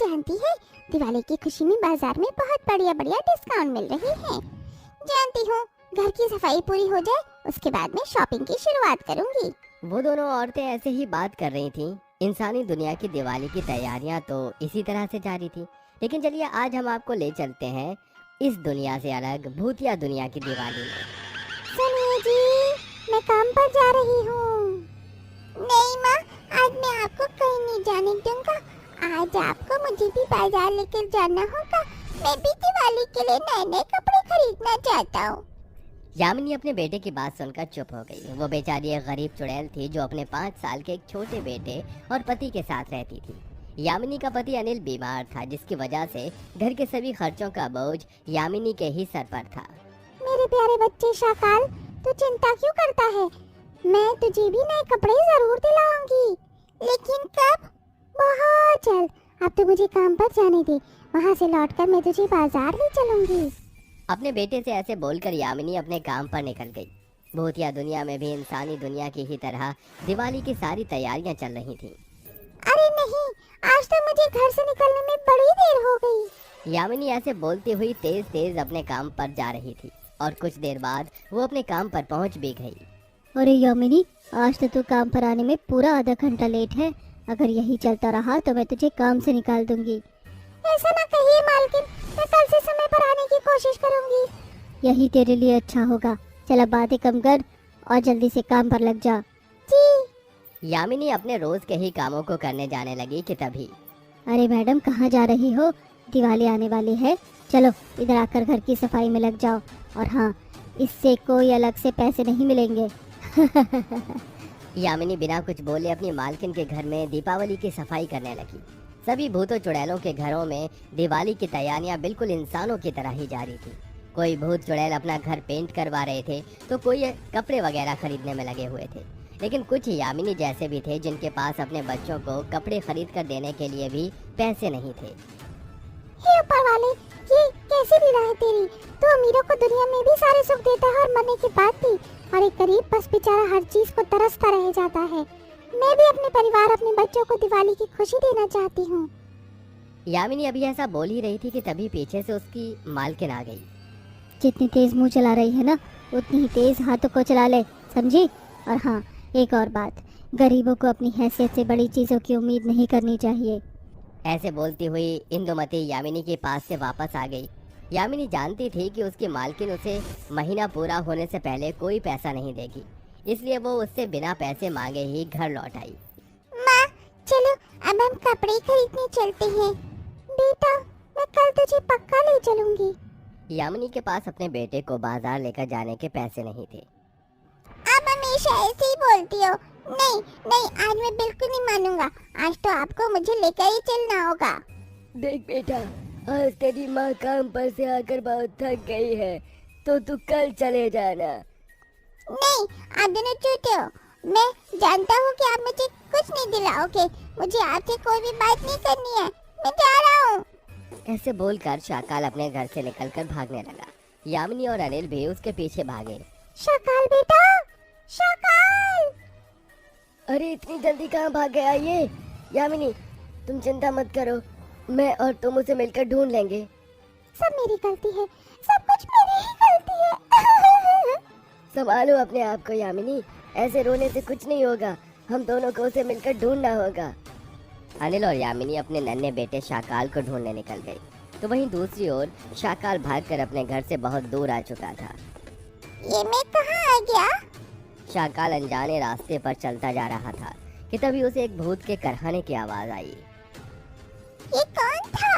जानती है, दिवाली की खुशी में बाजार में बहुत बढ़िया बढ़िया डिस्काउंट मिल रही है। जानती हूँ, घर की सफाई पूरी हो जाए उसके बाद में शॉपिंग की शुरुआत करूँगी। वो दोनों औरतें ऐसे ही बात कर रही थीं। इंसानी दुनिया की दिवाली की तैयारियां तो इसी तरह से जारी थी। लेकिन चलिए आज हम आपको ले चलते हैं इस दुनिया से अलग भूतिया दुनिया की दिवाली में। सुनिए जी, मैं काम पर जा रही हूँ। नहीं माँ, आज मैं आपको कहीं नहीं जाने दूंगा। आज आपको मुझे भी बाजार लेकर जाना होगा। मैं भी दिवाली के लिए नए नए कपड़े खरीदना चाहता हूँ। यामिनी अपने बेटे की बात सुनकर चुप हो गई। वो बेचारी एक गरीब चुड़ैल थी जो अपने 5 साल के एक छोटे बेटे और पति के साथ रहती थी। यामिनी का पति अनिल बीमार था, जिसकी वजह से घर के सभी खर्चों का बोझ यामिनी के ही सर पर था। मेरे प्यारे बच्चे शाकाल, तू चिंता क्यों करता है? मैं तुझे भी नए कपड़े जरूर दिलाऊंगी। लेकिन कब? बहुत जल्द। अब तो मुझे काम पर जाने दे, वहाँ से लौटकर मैं तुझे बाजार ले चलूंगी। अपने बेटे से ऐसे बोलकर यामिनी अपने काम पर निकल गई। भूतिया दुनिया में भी इंसानी दुनिया की ही तरह दिवाली की सारी तैयारियां चल रही थीं। अरे नहीं, आज तो मुझे घर से निकलने में बड़ी देर हो गई। यामिनी ऐसे बोलती हुई तेज तेज अपने काम पर जा रही थी और कुछ देर बाद वो अपने काम पर पहुंच भी गई। अरे यामिनी, आज तो तू काम पर आने में पूरा आधा घंटा लेट है। अगर यही चलता रहा तो मैं तुझे काम से निकाल दूंगी। ऐसा ना कहिए मालकिन, मैं कल से समय पर आने की कोशिश करूंगी। यही तेरे लिए अच्छा होगा। चल अब बातें कम कर और जल्दी से काम पर लग जा। जी। यामिनी अपने रोज के ही कामों को करने जाने लगी कि तभी। अरे मैडम, कहाँ जा रही हो? दिवाली आने वाली है, चलो इधर आकर घर की सफाई में लग जाओ। और हाँ, इससे कोई अलग से पैसे नहीं मिलेंगे। यामिनी बिना कुछ बोले अपनी मालकिन के घर में दीपावली की सफाई करने लगी। सभी भूतों चुड़ैलों के घरों में दिवाली की तैयारियां बिल्कुल इंसानों की तरह ही जारी थी। कोई भूत चुड़ैल अपना घर पेंट करवा रहे थे तो कोई कपड़े वगैरह खरीदने में लगे हुए थे। लेकिन कुछ यामिनी जैसे भी थे जिनके पास अपने बच्चों को कपड़े खरीद कर देने के लिए भी पैसे नहीं थे। हे ऊपर वाले, ये कैसी लीला है तेरी? तू अमीरों को दुनिया में भी सारे सुख देता है और मरने के बाद भी, और एक गरीब बस बेचारा हर चीज को तरसता रह जाता है। मैं भी अपने परिवार, अपने बच्चों को दिवाली की खुशी देना चाहती हूँ। यामिनी अभी ऐसा बोल ही रही थी कि तभी पीछे से उसकी मालकिन आ गई। जितनी तेज मुंह चला रही है ना, उतनी ही तेज हाथों को चला ले, समझी? और हाँ, एक और बात, गरीबों को अपनी हैसियत से बड़ी चीजों की उम्मीद नहीं करनी चाहिए। ऐसे बोलती हुई इंदुमती यामिनी के पास से वापस आ गई। यामिनी जानती थी कि उसकी मालकिन उसे महीना पूरा होने से पहले कोई पैसा नहीं देगी, इसलिए वो उससे बिना पैसे मांगे ही घर लौट आई। माँ, चलो अब हम कपड़े खरीदने चलते हैं। बेटा, मैं कल तुझे पक्का ले चलूंगी। यामिनी के पास अपने बेटे को बाजार लेकर जाने के पैसे नहीं थे। आप हमेशा ऐसे ही बोलती हो। नहीं नहीं, आज मैं बिल्कुल नहीं मानूंगा। आज तो आपको मुझे लेकर ही चलना होगा। देख बेटा, आज तेरी माँ काम पर से आकर बहुत थक गई है, तो तू कल चले जाना। नहीं, आप दोनों झूठे हो। मैं जानता हूँ कि आप मुझे कुछ नहीं दिलाओगे। मुझे आपसे कोई भी बात नहीं करनी है। मैं जा रहा हूँ। ऐसे बोलकर शाकाल अपने घर से निकलकर भागने लगा। यामिनी और अनिल भी उसके पीछे भागे। शाकाल बेटा, शाकाल। अरे इतनी जल्दी कहाँ भाग गया ये? यामिनी, तुम चिंता मत करो, मैं और तुम उसे मिलकर ढूंढ लेंगे। सब मेरी गलती है, सब कुछ मेरी ही गलती है। संभालो अपने आप को यामिनी, ऐसे रोने से कुछ नहीं होगा। हम दोनों को उसे मिलकर ढूंढना होगा। अनिल और यामिनी अपने नन्हे बेटे शाकाल को ढूंढने निकल गए, तो वहीं दूसरी ओर शाकाल भागकर अपने घर से बहुत दूर आ चुका था। ये मैं कहाँ आ गया? शाकाल अनजाने रास्ते पर चलता जा रहा था कि तभी उसे एक भूत के करहाने की आवाज आई। ये कौन था?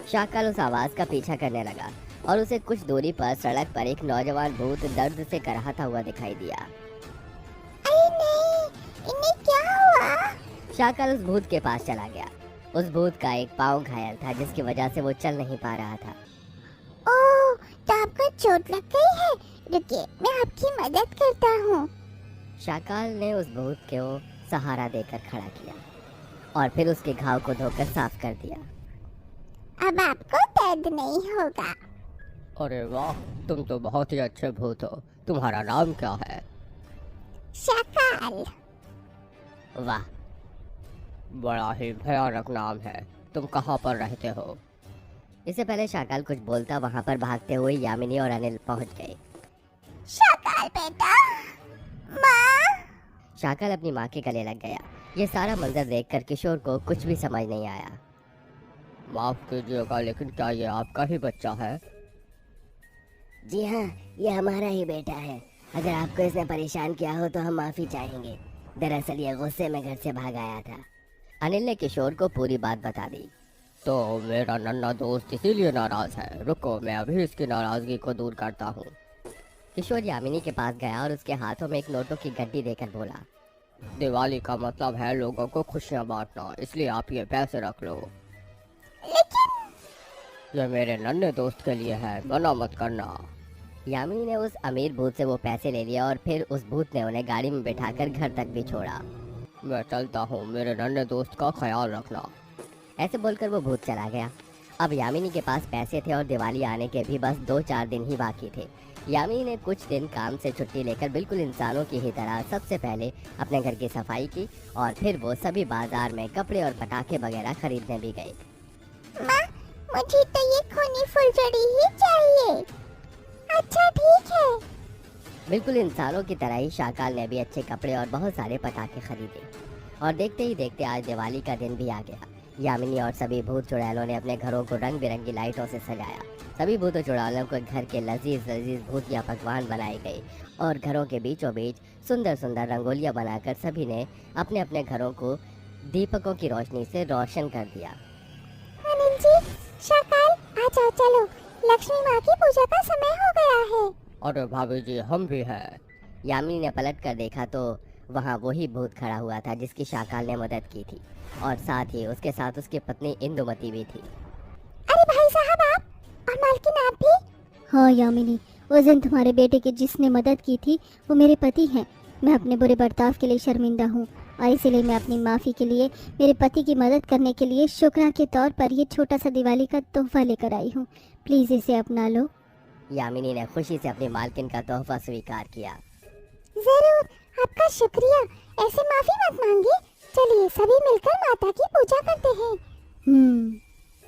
शाकाल उस आवाज का पीछा करने लगा और उसे कुछ दूरी पर सड़क पर एक नौजवान भूत दर्द से कराहता हुआ दिखाई दिया। अरे नहीं, इन्हें क्या हुआ? शाकाल उस भूत के पास चला गया। उस भूत का एक पाँव घायल था, जिसकी वजह से वो चल नहीं पा रहा था। ओह, तो आपको चोट लग गई है? रुकिए, मैं आपकी मदद करता हूँ। शाकाल ने उस भूत को सहारा देकर खड़ा किया और फिर उसके घाव को धोकर साफ कर दिया। अब आपको दर्द नहीं होगा। अरे वाह, तुम तो बहुत ही अच्छे भूत हो। तुम्हारा नाम क्या है? शाकाल। वाह, बड़ा ही भयानक नाम है। तुम कहाँ पर रहते हो? इससे पहले शाकाल कुछ बोलता वहां पर भागते हुए यामिनी और अनिल पहुंच गए। शाकाल बेटा, माँ। शाकाल अपनी माँ के गले लग गया। ये सारा मंजर देखकर किशोर को कुछ भी समझ नहीं आया। माफ कीजिएगा, लेकिन क्या ये आपका ही बच्चा है? जी हाँ, ये हमारा ही बेटा है। अगर आपको इसने परेशान किया हो तो हम माफी चाहेंगे। दरअसल ये गुस्से में घर से भाग आया था। अनिल ने किशोर को पूरी बात बता दी। तो मेरा नन्हा दोस्त इसीलिए नाराज है। रुको, मैं अभी इसकी नाराजगी को दूर करता हूँ। किशोर यामिनी के पास गया और उसके हाथों में एक नोटों की गड्डी देकर बोला, दिवाली का मतलब है लोगों को खुशियाँ बांटना, इसलिए आप ये पैसे रख लो। लेकिन ये मेरे नन्हे दोस्त के लिए है, मना मत करना। यामिनी ने उस अमीर भूत से वो पैसे ले लिया और फिर उस भूत ने उन्हें गाड़ी में बिठाकर घर तक भी छोड़ा। मैं चलता हूँ, मेरे नन्हे दोस्त का ख्याल रखना। ऐसे बोलकर वो भूत चला गया। अब यामिनी के पास पैसे थे और दिवाली आने के भी बस 2-4 दिन ही बाकी थे। यामिनी ने कुछ दिन काम से छुट्टी लेकर बिल्कुल इंसानों की ही तरह सबसे पहले अपने घर की सफाई की और फिर वो सभी बाजार में कपड़े और पटाखे वगैरह खरीदने भी गए। माँ, मुझे तो ये खूनी फुलझड़ी ही चाहिए। अच्छा ठीक है। बिल्कुल इंसानों की तरह ही शाकाल ने भी अच्छे कपड़े और बहुत सारे पटाखे खरीदे और देखते ही देखते आज दिवाली का दिन भी आ गया। यामिनी और सभी भूत चुड़ैलों ने अपने घरों को रंग बिरंगी लाइटों से सजाया। सभी भूत चुड़ैलों को घर के लजीज लजीज भूतिया पकवान बनाए गए और घरों के बीचों बीच सुंदर सुंदर रंगोलियां बनाकर सभी ने अपने अपने घरों को दीपकों की रोशनी से रोशन कर दिया। अनिल जी, शाकाल, आ जाओ, चलो, लक्ष्मी माँ की पूजा का समय हो गया है। अरे भाभी जी, हम भी हैं। यामिनी ने पलट कर देखा तो वहाँ वही भूत खड़ा हुआ था जिसकी शाकाल ने मदद की थी और साथ ही उसके साथ उसकी पत्नी इंदुमती भी थी। अरे भाई साहब, आप और मालकिन आप भी? हाँ यामिनी, उस दिन तुम्हारे बेटे की जिसने मदद की थी वो मेरे पति हैं। मैं अपने बुरे बर्ताव के लिए शर्मिंदा हूँ और इसीलिए मैं अपनी माफ़ी के लिए मेरे पति की मदद करने के लिए शुक्रा के तौर पर ये छोटा सा दिवाली का तोहफा लेकर आई हूँ। प्लीज़ इसे अपना लो। यामिनी ने खुशी से अपनी मालकिन का तोहफा स्वीकार किया। जरूर, आपका शुक्रिया। ऐसे माफी मत मांगिए। चलिए सभी मिलकर माता की पूजा करते हैं।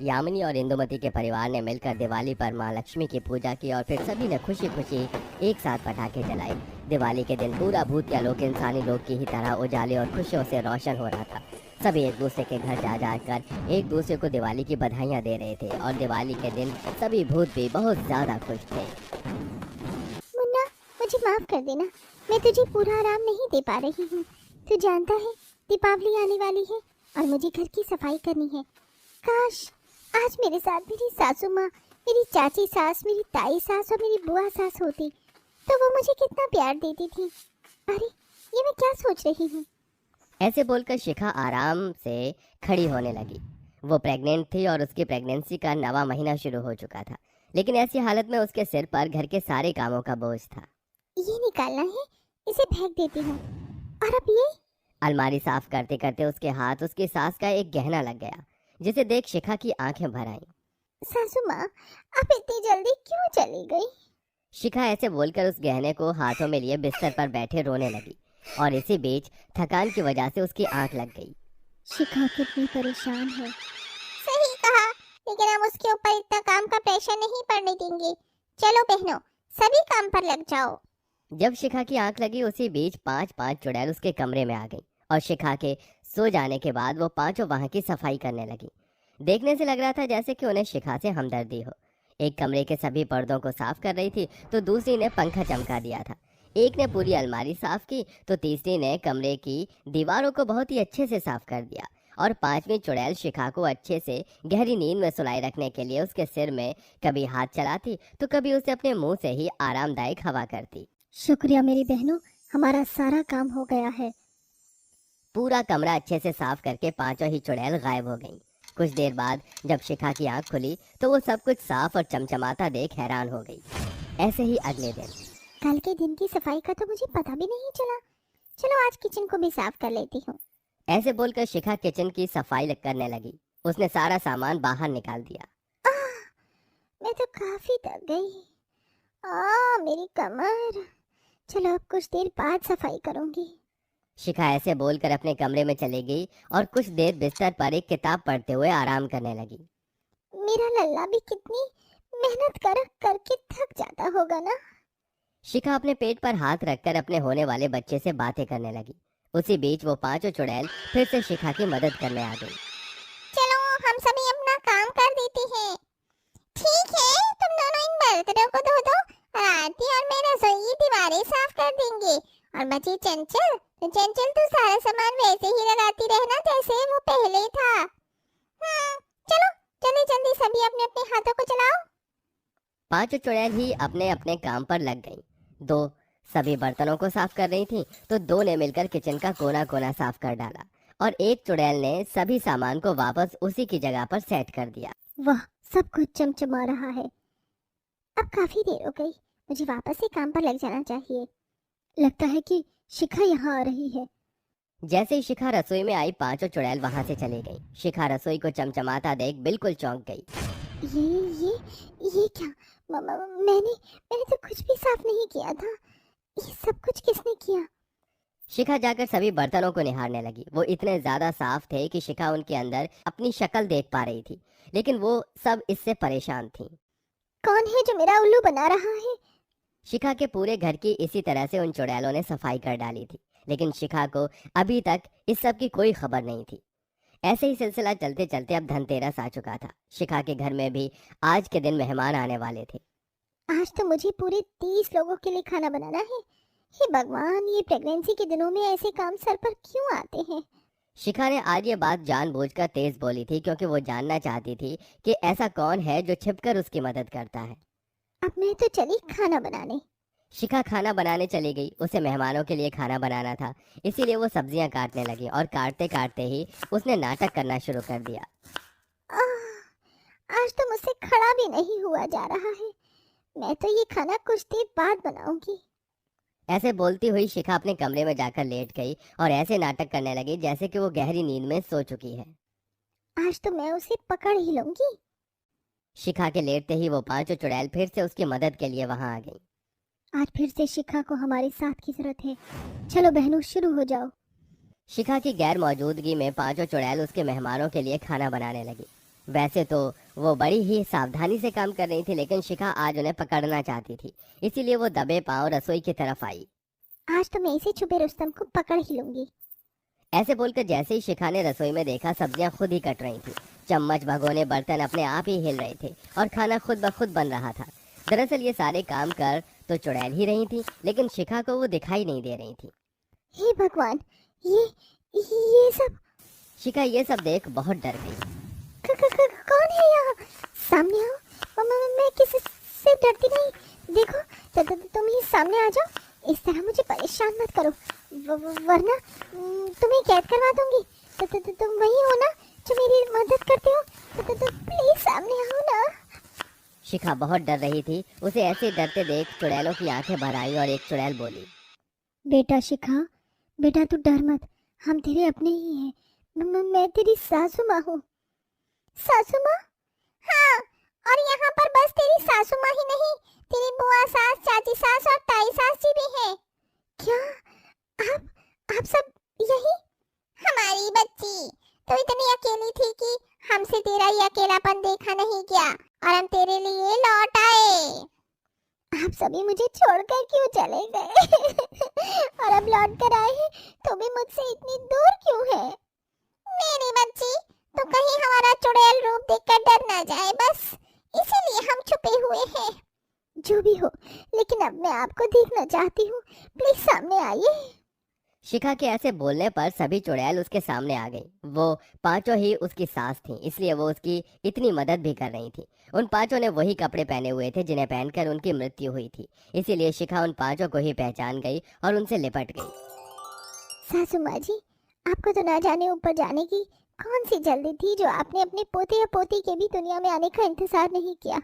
यामिनी और इंदुमती के परिवार ने मिलकर दिवाली पर माँ लक्ष्मी की पूजा की और फिर सभी ने खुशी खुशी एक साथ पटाखे जलाए। दिवाली के दिन पूरा भूतिया लोक इंसानी लोक की ही तरह उजाले और खुशियों से रोशन हो रहा था। सभी एक दूसरे के घर जा जाकर एक दूसरे को दिवाली की बधाइयाँ दे रहे थे और दिवाली के दिन सभी भूत भी बहुत ज़्यादा खुश थे। मुन्ना, मुझे माफ कर देना, मैं तुझे पूरा आराम नहीं दे पा रही हूँ। तू जानता है दीपावली आने वाली है और मुझे घर की सफाई करनी है। काश आज मेरे साथ मेरी सासू माँ, मेरी चाची सास, मेरी ताई सास और मेरी बुआ सास होती तो वो मुझे कितना प्यार देती थी। अरे ये मैं क्या सोच रही हूँ। ऐसे बोलकर शिखा आराम से खड़ी होने लगी। वो प्रेग्नेंट थी और उसकी प्रेगनेंसी का 9वां महीना शुरू हो चुका था, लेकिन ऐसी हालत में उसके सिर पर घर के सारे कामों का बोझ था। ये निकालना है, इसे फेंक देती हूँ। और अब ये अलमारी साफ करते करते उसके हाथ उसकी सास का एक गहना लग गया, जिसे देख शिखा की आंखें भर आईं। सासू माँ, आप इतनी जल्दी क्यों चली गई? शिखा ऐसे बोलकर उस गहने को हाथों में लिए बिस्तर पर बैठे रोने लगी और इसी बीच थकान की वजह से उसकी आंख लग गई। शिखा कितनी परेशान है। सही कहा, लेकिन हम उसके ऊपर इतना काम का प्रेशर नहीं पड़ने देंगे। चलो बहनों, सभी काम पर लग जाओ। जब शिखा की आंख लगी उसी बीच 5 चुड़ैल उसके कमरे में आ गई और शिखा के सो जाने के बाद वो पांचों वहां की सफाई करने लगी। देखने से लग रहा था जैसे कि उन्हें शिखा से हमदर्दी हो। एक कमरे के सभी पर्दों को साफ कर रही थी तो दूसरी ने पंखा चमका दिया था। एक ने पूरी अलमारी साफ की तो तीसरी ने कमरे की दीवारों को बहुत ही अच्छे से साफ कर दिया और 5वीं चुड़ैल शिखा को अच्छे से गहरी नींद में सुलाए रखने के लिए उसके सिर में कभी हाथ चलाती तो कभी उसे अपने मुंह से ही आरामदायक हवा करती। शुक्रिया मेरी बहनों, हमारा सारा काम हो गया है। पूरा कमरा अच्छे से साफ करके पांचों ही चुड़ैल गायब हो गईं। कुछ देर बाद जब शिखा की आंख खुली तो वो सब कुछ साफ और चमचमाता देख हैरान हो गई। ऐसे ही अगले दिन कल के दिन की सफाई का तो मुझे पता भी नहीं चला। चलो आज किचन को भी साफ कर लेती हूँ। ऐसे बोलकर शिखा किचन की सफाई करने लगी। उसने सारा सामान बाहर निकाल दिया। मैं तो काफी थक गई। मेरी कमर। चलो अब कुछ देर बाद सफाई करूंगी। शिखा ऐसे बोलकर अपने कमरे में चली गई और कुछ देर बिस्तर पर एक किताब पढ़ते हुए आराम करने लगी। मेरा लल्ला भी कितनी मेहनत कर करके थक जाता होगा ना। शिखा अपने पेट पर हाथ रखकर अपने होने वाले बच्चे से बातें करने लगी। उसी बीच वो पांचों चुड़ैल फिर से शिखा की मदद करने आ गई। चलो हम सभी अपना काम कर देते हैं। ठीक है, तुम दोनों इन बर्तनों को धो दो और आरती और मैं रसोई की दीवारें साफ कर देंगे। और बची चंचल, तो चंचल तू सारा सामान वैसे ही लगाती रहना जैसे वो पहले था। चलो जल्दी जल्दी सभी अपने अपने हाथों को चलाओ। पांचों चुड़ैल ही अपने अपने काम पर लग गईं। दो सभी बर्तनों को साफ कर रही थी तो दो ने मिलकर किचन का कोना कोना साफ कर डाला और एक चुड़ैल ने सभी सामान को वापस उसी की जगह पर सेट कर दिया। वाह, सब कुछ चमचमा रहा है। अब काफी देर हो गई, मुझे वापस से काम पर लग जाना चाहिए। लगता है कि शिखा यहाँ आ रही है। जैसे ही शिखा रसोई में आई पांचों चुड़ैल वहां से चली गईं। शिखा रसोई को चमचमाता देख बिल्कुल चौंक गई। ये क्या? मैंने तो कुछ भी साफ नहीं किया था। ये सब कुछ किसने किया? शिखा जाकर सभी बर्तनों को निहारने लगी। वो इतने ज्यादा साफ थे कि शिखा उनके अंदर अपनी शक्ल देख पा रही थी, लेकिन वो सब इससे परेशान थी। कौन है जो मेरा उल्लू बना रहा है? शिखा के पूरे घर की इसी तरह से उन चुड़ैलों ने सफाई कर डाली थी, लेकिन शिखा को अभी तक इस सब की कोई खबर नहीं थी। ऐसे ही सिलसिला चलते चलते अब धनतेरस आ चुका था। शिखा के घर में भी आज के दिन मेहमान आने वाले थे। आज तो मुझे पूरे 30 लोगों के लिए खाना बनाना है। हे भगवान, ये प्रेगनेंसी के दिनों में ऐसे काम सर पर क्यों आते हैं? शिखा ने आज ये बात जानबूझकर तेज बोली थी क्योंकि वो जानना चाहती थी कि ऐसा कौन है जो छिपकर उसकी मदद करता है। अब मैं तो चली खाना बनाने। शिखा खाना बनाने चली गई। उसे मेहमानों के लिए खाना बनाना था, इसीलिए वो सब्जियां काटने लगी और काटते काटते ही उसने नाटक करना शुरू कर दिया। आज तो मुझसे खड़ा भी नहीं हुआ जा रहा है। मैं तो ये खाना कुछ देर बाद बनाऊंगी। ऐसे बोलती हुई शिखा अपने कमरे में जाकर लेट गई और ऐसे नाटक करने लगी जैसे कि वो गहरी नींद में सो चुकी है। आज तो मैं उसे पकड़ ही लूंगी। शिखा के लेटते ही वो पांचों चुड़ैल फिर से उसकी मदद के लिए वहां आ गई। आज फिर से शिखा को हमारे साथ की जरूरत है। चलो बहनों, शुरू हो जाओ। शिखा की गैर मौजूदगी में पांचों चुड़ैल उसके मेहमानों के लिए खाना बनाने लगी। वैसे तो वो बड़ी ही सावधानी से काम कर रही थी, लेकिन शिखा आज उन्हें पकड़ना चाहती थी, इसीलिए वो दबे पांव रसोई की तरफ आई। आज तो मैं इसे छुपे रुस्तम को पकड़ ही लूंगी। ऐसे बोलकर जैसे ही शिखा ने रसोई में देखा, सब्जियां खुद ही कट रही थी, चम्मच भगोने बर्तन अपने आप ही हिल रहे थे और खाना खुद ब खुद बन रहा था। दरअसल ये सारे काम कर तो चुड़ैल ही रही थी, लेकिन शिखा को वो दिखाई नहीं दे रही थी। हे भगवान, ये सब शिखा ये सब देख बहुत डर गई। कौन है यहाँ? सामने आओ। मैं किसी से डरती नहीं। देखो, तुम ही सामने आ जाओ। इस तरह मुझे परेशान मत करो, वरना तुम्हें कैद करवा दूंगी। तुम वही हो ना जो मेरी मदद करते हो? प्लीज सामने आओ ना। शिखा बहुत डर रही थी। उसे ऐसे डरते देख चुड़ैलों की आंखें भर आई और एक चुड़ैल बोली, बेटा शिखा, बेटा तू डर मत, हम तेरे अपने ही हैं। मैं तेरी सासू माँ हूँ। सासू माँ? हाँ, और यहाँ पर बस तेरी सासू माँ ही नहीं, तेरी बुआ सास, चाची सास और ताई सास जी भी हैं। क्या आप सब यही? हमारी बच्ची तो इतनी अकेली थी कि हमसे तेरा ये अकेलापन देखा नहीं गया और हम तेरे लिए लौट आए। आप सभी मुझे छोड़कर क्यों चले गए? और अब लौट कर आए हैं तो भी मुझसे इतनी दूर क्यों है? मेरी बच्ची, तो कहीं हमारा चुड़ैल रूप देखकर डर ना जाए, बस इसीलिए हम छुपे हुए हैं। जो भी हो, लेकिन अब मैं आपको देखना चाहती हूँ। प्लीज सामने आइए। शिखा के ऐसे बोलने पर सभी चुड़ैल उसके सामने आ गई। वो पांचों ही उसकी सास थीं, इसलिए वो उसकी इतनी मदद भी कर रही थी। उन पांचों ने वही कपड़े पहने हुए थे जिन्हें पहनकर उनकी मृत्यु हुई थी, इसीलिए शिखा उन पांचों को ही पहचान गई और उनसे लिपट गई। सासू माँ जी, आपको तो ना जाने ऊपर जाने की कौन सी जल्दी थी जो आपने अपने पोते या पोती के भी दुनिया में आने का इंतजार नहीं किया,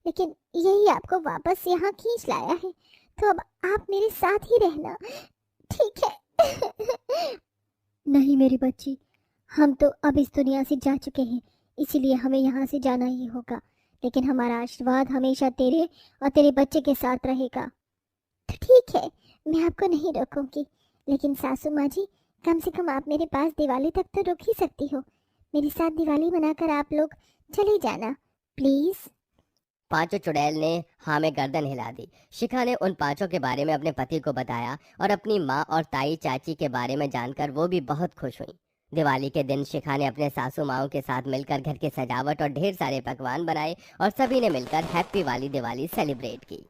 लेकिन यही आपको वापस यहाँ खींच लाया है। तो अब आप मेरे साथ ही रहना, ठीक है? नहीं मेरी बच्ची, हम तो अब इस दुनिया से जा चुके हैं, इसीलिए हमें यहाँ से जाना ही होगा। लेकिन हमारा आशीर्वाद हमेशा तेरे और तेरे बच्चे के साथ रहेगा। तो ठीक है, मैं आपको नहीं रोकूंगी, लेकिन सासू माँ जी, कम से कम आप मेरे पास दिवाली तक तो रुक ही सकती हो। मेरे साथ दिवाली मनाकर आप लोग चले जाना प्लीज। पांचों चुड़ैल ने हाँ में गर्दन हिला दी। शिखा ने उन पांचों के बारे में अपने पति को बताया और अपनी माँ और ताई चाची के बारे में जानकर वो भी बहुत खुश हुई। दिवाली के दिन शिखा ने अपने सासू माओं के साथ मिलकर घर की सजावट और ढेर सारे पकवान बनाए और सभी ने मिलकर हैप्पी वाली दिवाली सेलिब्रेट की।